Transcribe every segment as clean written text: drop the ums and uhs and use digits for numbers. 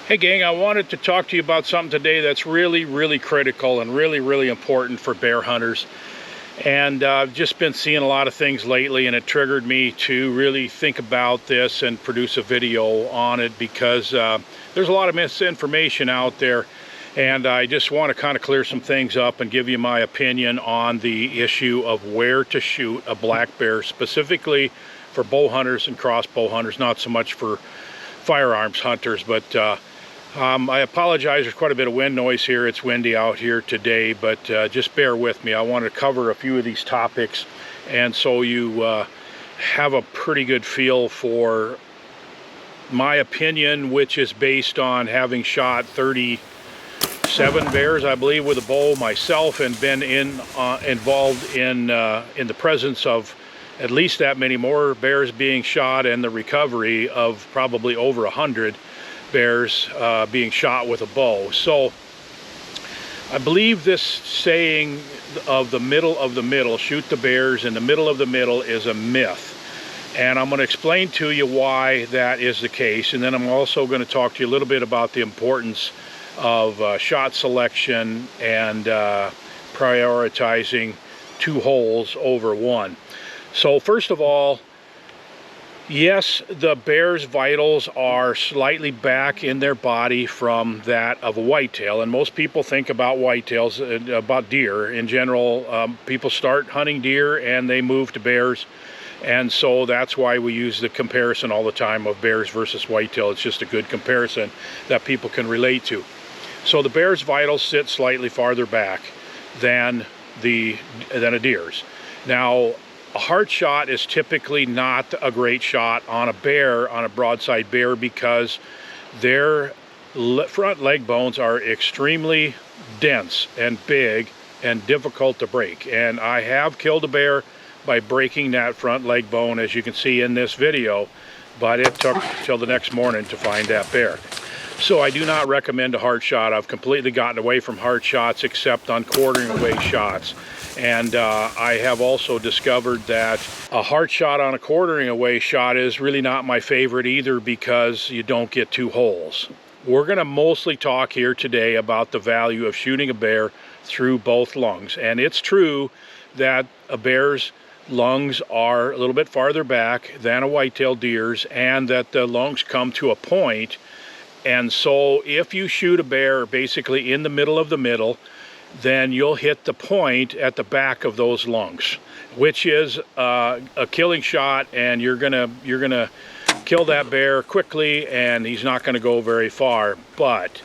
Hey gang, I wanted to talk to you about something today that's really critical and really important for bear hunters. And I've just been seeing a lot of things lately, and it triggered me to really think about this and produce a video on it because there's a lot of misinformation out there, and I just want to kind of clear some things up and give you my opinion on the issue of where to shoot a black bear, specifically for bow hunters and crossbow hunters, not so much for firearms hunters. But I apologize, there's quite a bit of wind noise here. It's windy out here today, but just bear with me. I want to cover a few of these topics, and so you have a pretty good feel for my opinion, which is based on having shot 37 bears, I believe, with a bow myself, and been involved in the presence of at least that many more bears being shot, and the recovery of probably over 100 bears being shot with a bow. So I believe this saying of the middle of the middle, shoot the bears in the middle of the middle, is a myth. And I'm going to explain to you why that is the case. And then I'm also going to talk to you a little bit about the importance of shot selection and prioritizing 2 holes over 1. So first of all, yes, the bear's vitals are slightly back in their body from that of a whitetail, and most people think about whitetails, about deer in general. People start hunting deer and they move to bears, and so that's why we use the comparison all the time of bears versus whitetail. It's just a good comparison that people can relate to. So the bear's vitals sit slightly farther back than a deer's. Now, a hard shot is typically not a great shot on a bear, on a broadside bear, because their front leg bones are extremely dense and big and difficult to break. And I have killed a bear by breaking that front leg bone, as you can see in this video, but it took till the next morning to find that bear. So I do not recommend a hard shot. I've completely gotten away from hard shots except on quartering away shots. And I have also discovered that a hard shot on a quartering away shot is really not my favorite either, because you don't get 2 holes. We're going to mostly talk here today about the value of shooting a bear through both lungs. And it's true that a bear's lungs are a little bit farther back than a white-tailed deer's, and that the lungs come to a point. And so if you shoot a bear basically in the middle of the middle, then you'll hit the point at the back of those lungs, which is a killing shot, and you're gonna kill that bear quickly, and he's not gonna go very far. But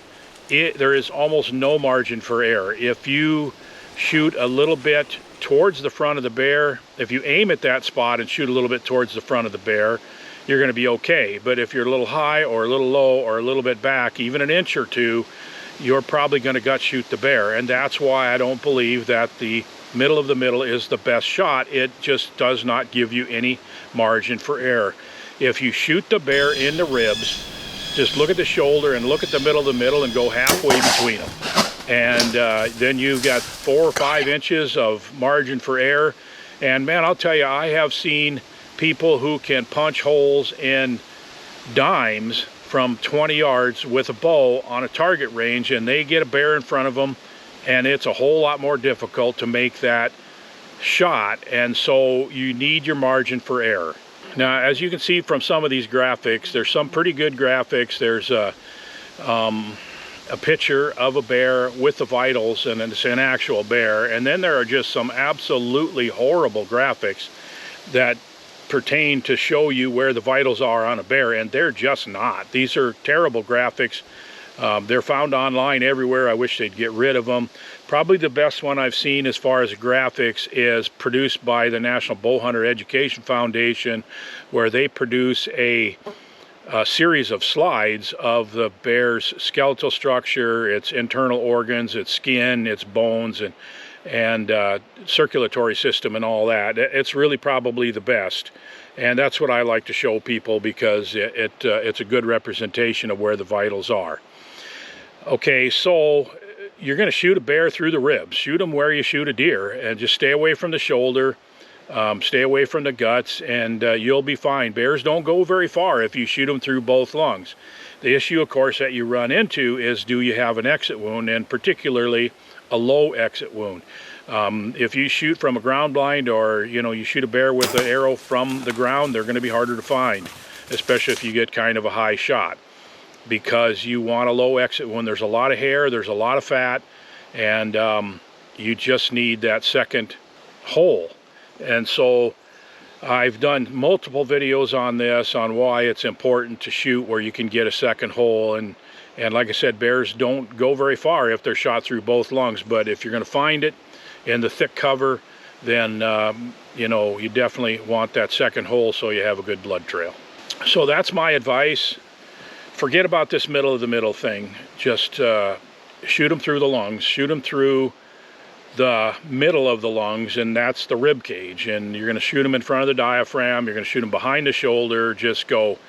there is almost no margin for error. If you shoot a little bit towards the front of the bear, if you aim at that spot and shoot a little bit towards the front of the bear, you're gonna be okay. But if you're a little high or a little low or a little bit back, even an inch or 2, you're probably going to gut shoot the bear. And that's why I don't believe that the middle of the middle is the best shot. It just does not give you any margin for error. If you shoot the bear in the ribs, just look at the shoulder and look at the middle of the middle and go halfway between them. And then you've got 4 or 5 inches of margin for error. And man, I'll tell you, I have seen people who can punch holes in dimes from 20 yards with a bow on a target range, and they get a bear in front of them, and it's a whole lot more difficult to make that shot. And so you need your margin for error. Now, as you can see from some of these graphics, there's some pretty good graphics. There's a picture of a bear with the vitals, and it's an actual bear. And then there are just some absolutely horrible graphics that pertain to show you where the vitals are on a bear, and they're just not. These are terrible graphics. They're found online everywhere. I wish they'd get rid of them. Probably the best one I've seen as far as graphics is produced by the National Bowhunter Education Foundation, where they produce a series of slides of the bear's skeletal structure, its internal organs, its skin, its bones, and circulatory system and all that. It's really probably the best, and that's what I like to show people, because it's a good representation of where the vitals are. Okay, so you're going to shoot a bear through the ribs. Shoot them where you shoot a deer, and just stay away from the shoulder, stay away from the guts, and you'll be fine. Bears don't go very far if you shoot them through both lungs. The issue, of course, that you run into is, do you have an exit wound, and particularly a low exit wound. If you shoot from a ground blind, or you shoot a bear with an arrow from the ground, they're going to be harder to find, especially if you get kind of a high shot, because you want a low exit wound. There's a lot of hair, there's a lot of fat, and you just need that second hole. And so I've done multiple videos on this, on why it's important to shoot where you can get a second hole. And like I said, bears don't go very far if they're shot through both lungs, but if you're going to find it in the thick cover, then you definitely want that second hole so you have a good blood trail. So that's my advice. Forget about this middle of the middle thing. Just shoot them through the lungs, shoot them through the middle of the lungs, and that's the rib cage. And you're going to shoot them in front of the diaphragm, you're going to shoot them behind the shoulder. Just go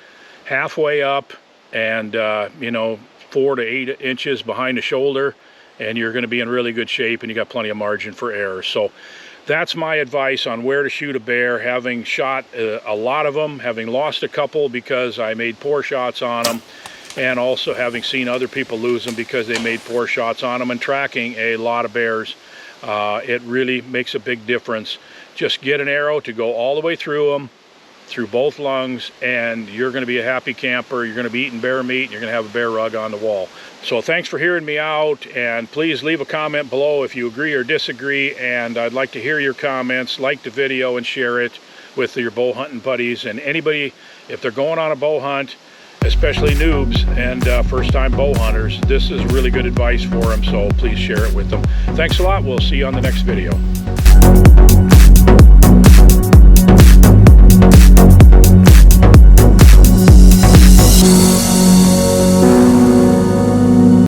halfway up and 4 to 8 inches behind the shoulder, and you're going to be in really good shape, and you got plenty of margin for error. So that's my advice on where to shoot a bear, having shot a lot of them, having lost a couple because I made poor shots on them, and also having seen other people lose them because they made poor shots on them, and tracking a lot of bears. It really makes a big difference. Just get an arrow to go all the way through them, through both lungs, and you're going to be a happy camper. You're going to be eating bear meat, and you're going to have a bear rug on the wall. So thanks for hearing me out, and please leave a comment below if you agree or disagree, and I'd like to hear your comments. Like the video and share it with your bow hunting buddies, and anybody, if they're going on a bow hunt, especially noobs and first-time bow hunters, this is really good advice for them, so please share it with them. Thanks a lot. We'll see you on the next video.